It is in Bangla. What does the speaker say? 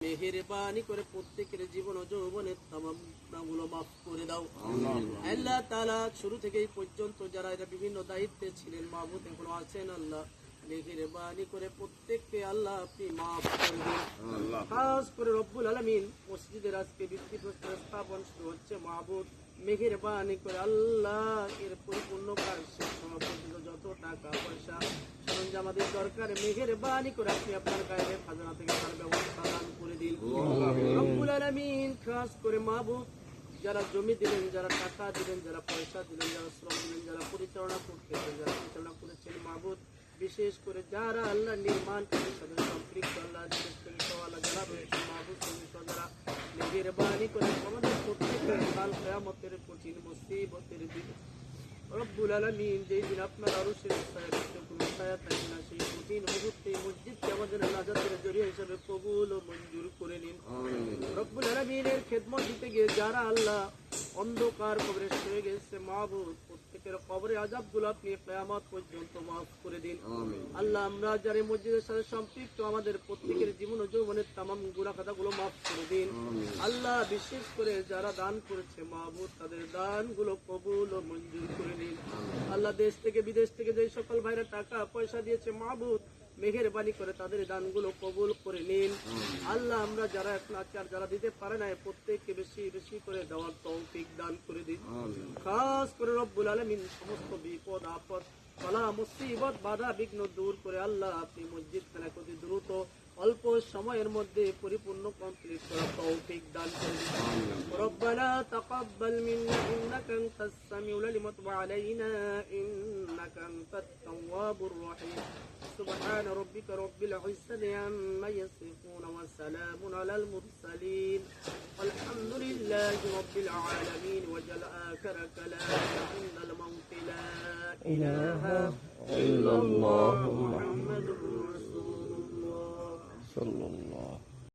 মেহেরবানি করে প্রত্যেকের জীবন ও যৌবনের তামাম গুনাহগুলো মাফ করে দাও আল্লাহ তাআলা। শুরু থেকে এই পর্যন্ত যারা এরা বিভিন্ন দায়িত্বে ছিলেন, মাহবুব এখনো আছেন, আল্লাহ মেহেরবানি করে প্রত্যেককে আল্লাহ আপনি মাফ করে দিন। খাস করে রব্বুল আলামিন মসজিদের আজকে ভিত্তিপ্রস্তর স্থাপন শুরু হচ্ছে, মাহবুব মেহেরবানি করে আল্লাহ এর পরিপূর্ণ কাজ শেষ হওয়া পর্যন্ত যত টাকা পয়সা সরঞ্জাম আমাদের দরকার, মেহেরবানি করে আপনি আপনার গায়ে খাজনা থেকে তার ব্যবস্থা দান করে দিন রব্বুল আলামিন। খাস করে মাহবুব যারা জমি দিলেন, যারা টাকা দিলেন, যারা পয়সা দিলেন, যারা শ্রম দিলেন, যারা পরিচালনা করতেছেন, যারা পরিচালনা করেছেন, মাহবুব বিশেষ করে যারা আল্লাহ নির্মাণ কাজের সাথে সম্পৃক্ত, আল্লাহ বিশেষ করে আল্লাহ যারা রয়েছে মাহবুব যারা মেহেরবানি করে আমাদের প্রত্যেকের কাল কিয়ামতের কঠিন মুসিবতের দিন রব্বুল আলামিন যেই দিন আপনার আরশের ছায়ায় কোনো ছায়া থাকে না, সেই কঠিন মুহূর্তে মসজিদকে আমাদের নাজাতের জরিয়া হিসেবে কবুল ও মঞ্জুর করে নিন রব্বুল আলামিনের খেদমত দিতে গিয়ে যারা আল্লাহ অন্ধকার কবরে শুয়ে গেছে, মাহবুব প্রত্যেকের কবরে আযাবগুলো আপনি কিয়ামত পর্যন্ত মাফ করে দিন আল্লাহ। আমরা যারা মসজিদের সাথে সম্পৃক্ত আমাদের প্রত্যেকের জীবন ও যৌবনের তামাম গুনাহ খাতাগুলো মাফ করে দিন আল্লাহ। বিশেষ করে যারা দান করেছে মাহবুব তাদের দানগুলো কবুল ও মঞ্জুর করে নিন আল্লাহ। দেশ থেকে বিদেশ থেকে যে সকল ভাইরা টাকা পয়সা দিয়েছে মাহবুব মেহেরবানি করে তাদের দানগুলো কবুল করে নিন আল্লাহ। আমরা যারা এখন আছি আর যারা দিতে পারে না প্রত্যেককে বেশি বেশি করে দেওয়ার তৌফিক দান করে দিন। খাস করে রব্বুল আলামিন সমস্ত বিপদ আপদ বালা মুসিবত বাধা বিঘ্ন দূর করে আল্লাহ আপনি মসজিদ খানা অতি দ্রুত অল্প সময়ের মধ্যে পরিপূর্ণ কমপ্লিট করার তৌফিক দান করে দিন। রব্বানা তাকাব্বাল মিন্না ইন্নাকা আনতাস সামিউল আলিম ওয়া তুব আলাইনা ইন্নাকা আনতাত তাওয়াবুর রহিম। سبحان ربك رب العزة عما يصفون وسلام على المرسلين والحمد لله رب العالمين. وجل آخر كلام عند الموت لا إله إلا الله محمد